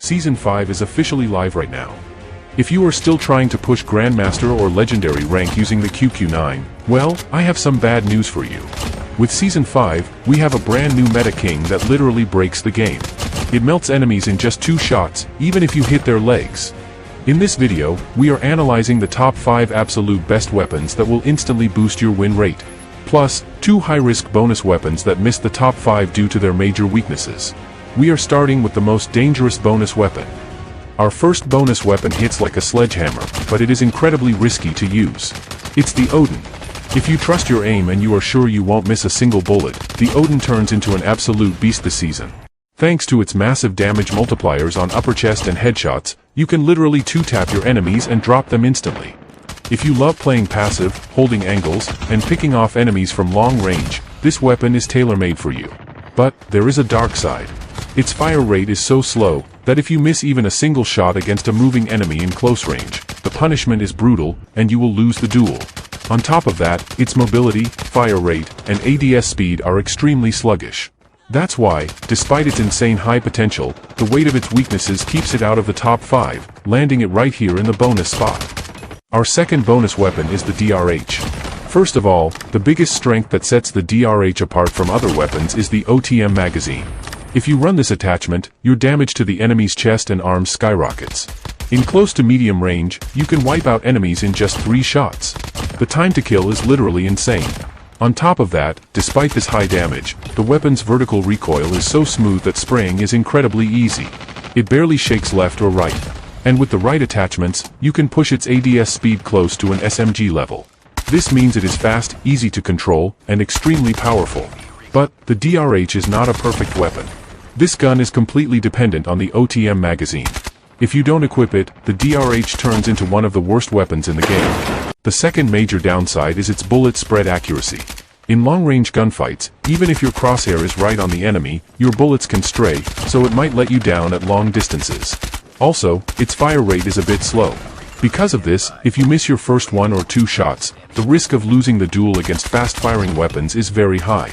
Season 5 is officially live right now. If you are still trying to push Grandmaster or Legendary rank using the QQ9, well, I have some bad news for you. With Season 5, we have a brand new meta king that literally breaks the game. It melts enemies in just 2 shots, even if you hit their legs. In this video, we are analyzing the top 5 absolute best weapons that will instantly boost your win rate. Plus, 2 high-risk bonus weapons that missed the top 5 due to their major weaknesses. We are starting with the most dangerous bonus weapon. Our first bonus weapon hits like a sledgehammer, but it is incredibly risky to use. It's the Odin. If you trust your aim and you are sure you won't miss a single bullet, the Odin turns into an absolute beast this season. Thanks to its massive damage multipliers on upper chest and headshots, you can literally 2-tap your enemies and drop them instantly. If you love playing passive, holding angles, and picking off enemies from long range, this weapon is tailor-made for you. But there is a dark side. Its fire rate is so slow that if you miss even a single shot against a moving enemy in close range, the punishment is brutal, and you will lose the duel. On top of that, its mobility, fire rate, and ADS speed are extremely sluggish. That's why, despite its insane high potential, the weight of its weaknesses keeps it out of the top 5, landing it right here in the bonus spot. Our second bonus weapon is the DRH. First of all, the biggest strength that sets the DRH apart from other weapons is the OTM magazine. If you run this attachment, your damage to the enemy's chest and arms skyrockets. In close to medium range, you can wipe out enemies in just 3 shots. The time to kill is literally insane. On top of that, despite this high damage, the weapon's vertical recoil is so smooth that spraying is incredibly easy. It barely shakes left or right. And with the right attachments, you can push its ADS speed close to an SMG level. This means it is fast, easy to control, and extremely powerful. But the DRH is not a perfect weapon. This gun is completely dependent on the OTM magazine. If you don't equip it, the DRH turns into one of the worst weapons in the game. The second major downside is its bullet spread accuracy. In long-range gunfights, even if your crosshair is right on the enemy, your bullets can stray, so it might let you down at long distances. Also, its fire rate is a bit slow. Because of this, if you miss your first 1 or 2 shots, the risk of losing the duel against fast-firing weapons is very high.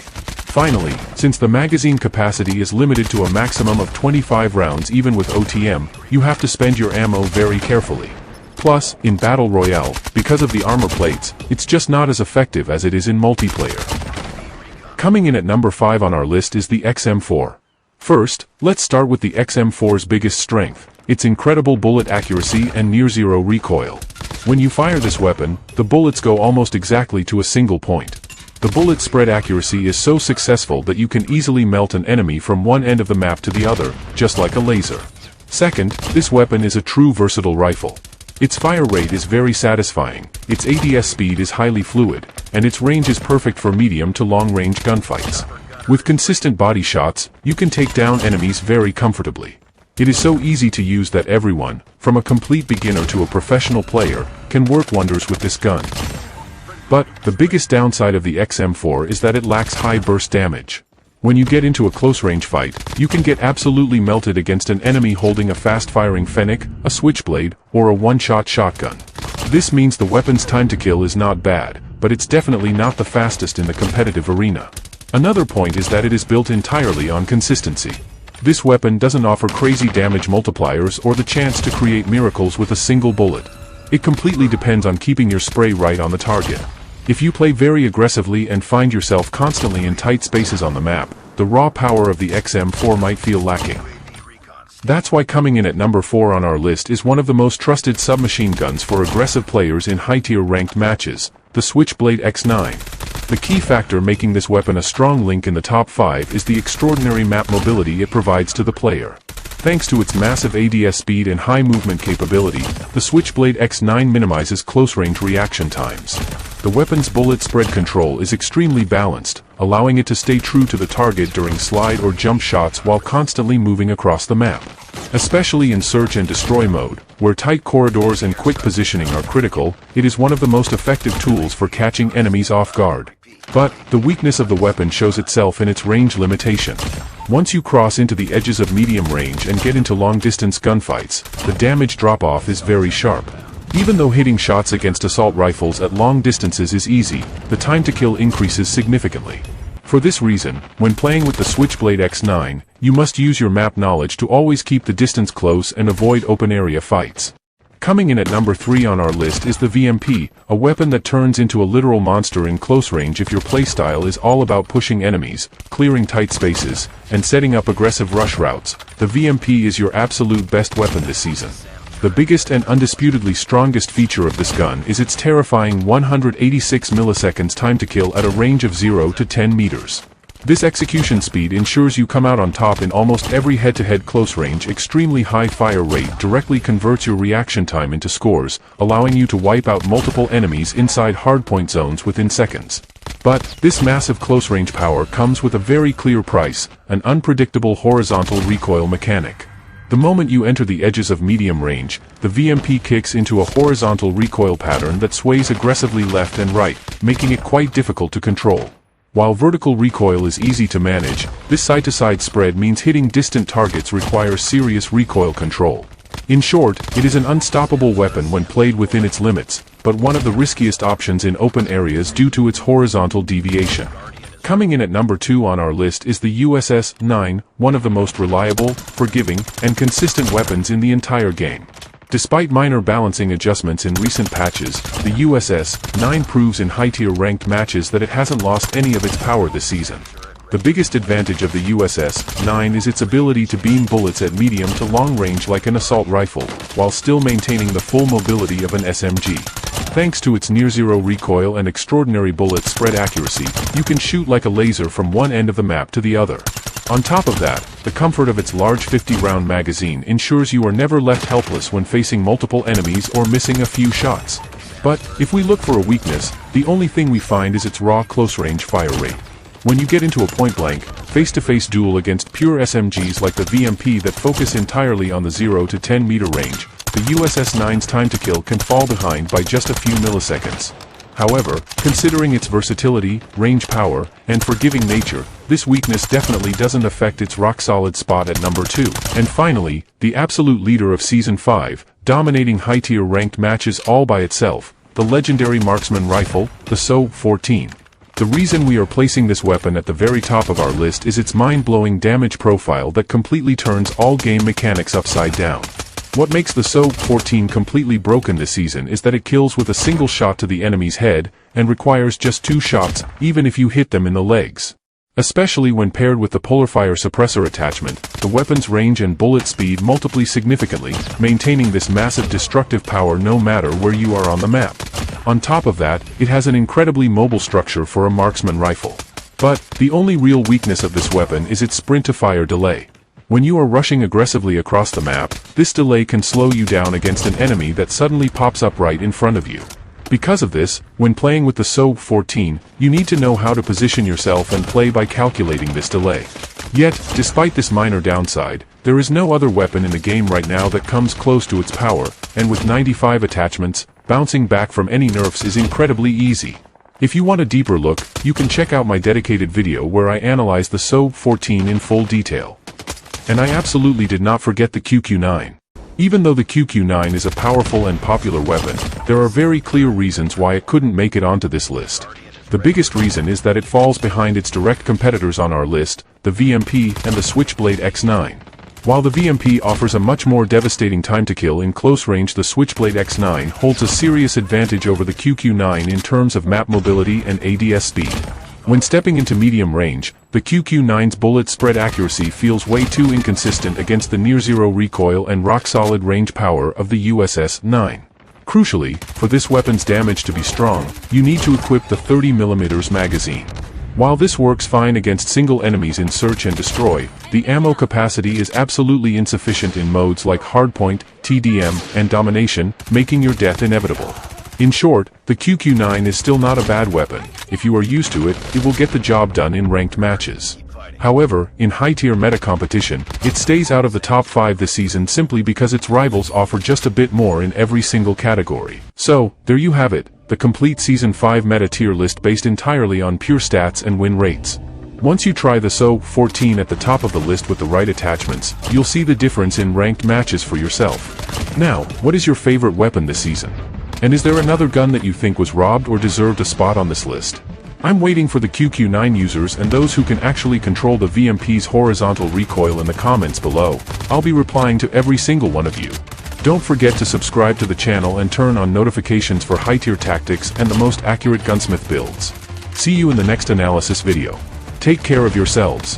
Finally, since the magazine capacity is limited to a maximum of 25 rounds even with OTM, you have to spend your ammo very carefully. Plus, in Battle Royale, because of the armor plates, it's just not as effective as it is in multiplayer. Coming in at number 5 on our list is the XM4. First, let's start with the XM4's biggest strength, its incredible bullet accuracy and near-zero recoil. When you fire this weapon, the bullets go almost exactly to a single point. The bullet spread accuracy is so successful that you can easily melt an enemy from one end of the map to the other, just like a laser. Second, this weapon is a true versatile rifle. Its fire rate is very satisfying, its ADS speed is highly fluid, and its range is perfect for medium to long-range gunfights. With consistent body shots, you can take down enemies very comfortably. It is so easy to use that everyone, from a complete beginner to a professional player, can work wonders with this gun. But, the biggest downside of the XM4 is that it lacks high burst damage. When you get into a close-range fight, you can get absolutely melted against an enemy holding a fast-firing Fennec, a switchblade, or a one-shot shotgun. This means the weapon's time to kill is not bad, but it's definitely not the fastest in the competitive arena. Another point is that it is built entirely on consistency. This weapon doesn't offer crazy damage multipliers or the chance to create miracles with a single bullet. It completely depends on keeping your spray right on the target. If you play very aggressively and find yourself constantly in tight spaces on the map, the raw power of the XM4 might feel lacking. That's why coming in at number 4 on our list is one of the most trusted submachine guns for aggressive players in high-tier ranked matches, the Switchblade X9. The key factor making this weapon a strong link in the top 5 is the extraordinary map mobility it provides to the player. Thanks to its massive ADS speed and high movement capability, the Switchblade X9 minimizes close-range reaction times. The weapon's bullet spread control is extremely balanced, allowing it to stay true to the target during slide or jump shots while constantly moving across the map. Especially in search and destroy mode, where tight corridors and quick positioning are critical, it is one of the most effective tools for catching enemies off guard. But, the weakness of the weapon shows itself in its range limitation. Once you cross into the edges of medium range and get into long-distance gunfights, the damage drop-off is very sharp. Even though hitting shots against assault rifles at long distances is easy, the time to kill increases significantly. For this reason, when playing with the Switchblade X9, you must use your map knowledge to always keep the distance close and avoid open area fights. Coming in at number 3 on our list is the VMP, a weapon that turns into a literal monster in close range if your playstyle is all about pushing enemies, clearing tight spaces, and setting up aggressive rush routes. The VMP is your absolute best weapon this season. The biggest and undisputedly strongest feature of this gun is its terrifying 186 milliseconds time to kill at a range of 0 to 10 meters. This execution speed ensures you come out on top in almost every head-to-head close range. Extremely high fire rate directly converts your reaction time into scores, allowing you to wipe out multiple enemies inside hardpoint zones within seconds. But this massive close-range power comes with a very clear price: an unpredictable horizontal recoil mechanic. The moment you enter the edges of medium range, the VMP kicks into a horizontal recoil pattern that sways aggressively left and right, making it quite difficult to control. While vertical recoil is easy to manage, this side-to-side spread means hitting distant targets requires serious recoil control. In short, it is an unstoppable weapon when played within its limits, but one of the riskiest options in open areas due to its horizontal deviation. Coming in at number 2 on our list is the USS-9, one of the most reliable, forgiving, and consistent weapons in the entire game. Despite minor balancing adjustments in recent patches, the USS-9 proves in high-tier ranked matches that it hasn't lost any of its power this season. The biggest advantage of the USS-9 is its ability to beam bullets at medium to long range like an assault rifle, while still maintaining the full mobility of an SMG. Thanks to its near-zero recoil and extraordinary bullet spread accuracy, you can shoot like a laser from one end of the map to the other. On top of that, the comfort of its large 50-round magazine ensures you are never left helpless when facing multiple enemies or missing a few shots. But, if we look for a weakness, the only thing we find is its raw close-range fire rate. When you get into a point-blank, face-to-face duel against pure SMGs like the VMP that focus entirely on the 0 to 10 meter range, the USS-9's time to kill can fall behind by just a few milliseconds. However, considering its versatility, range power, and forgiving nature, this weakness definitely doesn't affect its rock-solid spot at number 2. And finally, the absolute leader of Season 5, dominating high-tier ranked matches all by itself, the legendary marksman rifle, the SO-14. The reason we are placing this weapon at the very top of our list is its mind-blowing damage profile that completely turns all game mechanics upside down. What makes the SO-14 completely broken this season is that it kills with a single shot to the enemy's head, and requires just 2 shots, even if you hit them in the legs. Especially when paired with the polarfire suppressor attachment, the weapon's range and bullet speed multiply significantly, maintaining this massive destructive power no matter where you are on the map. On top of that, it has an incredibly mobile structure for a marksman rifle. But, the only real weakness of this weapon is its sprint-to-fire delay. When you are rushing aggressively across the map, this delay can slow you down against an enemy that suddenly pops up right in front of you. Because of this, when playing with the SO-14, you need to know how to position yourself and play by calculating this delay. Yet, despite this minor downside, there is no other weapon in the game right now that comes close to its power, and with 95 attachments, bouncing back from any nerfs is incredibly easy. If you want a deeper look, you can check out my dedicated video where I analyze the SO-14 in full detail. And I absolutely did not forget the QQ9. Even though the QQ9 is a powerful and popular weapon, there are very clear reasons why it couldn't make it onto this list. The biggest reason is that it falls behind its direct competitors on our list, the VMP and the Switchblade X9. While the VMP offers a much more devastating time to kill in close range, the Switchblade X9 holds a serious advantage over the QQ9 in terms of map mobility and ADS speed. When stepping into medium range, the QQ9's bullet spread accuracy feels way too inconsistent against the near-zero recoil and rock-solid range power of the USS-9. Crucially, for this weapon's damage to be strong, you need to equip the 30mm magazine. While this works fine against single enemies in search and destroy, the ammo capacity is absolutely insufficient in modes like Hardpoint, TDM, and Domination, making your death inevitable. In short, the QQ9 is still not a bad weapon. If you are used to it, it will get the job done in ranked matches. However, in high-tier meta competition, it stays out of the top 5 this season simply because its rivals offer just a bit more in every single category. So, there you have it, the complete Season 5 meta tier list based entirely on pure stats and win rates. Once you try the SO-14 at the top of the list with the right attachments, you'll see the difference in ranked matches for yourself. Now, what is your favorite weapon this season? And is there another gun that you think was robbed or deserved a spot on this list? I'm waiting for the QQ9 users and those who can actually control the VMP's horizontal recoil in the comments below. I'll be replying to every single one of you. Don't forget to subscribe to the channel and turn on notifications for high-tier tactics and the most accurate gunsmith builds. See you in the next analysis video. Take care of yourselves.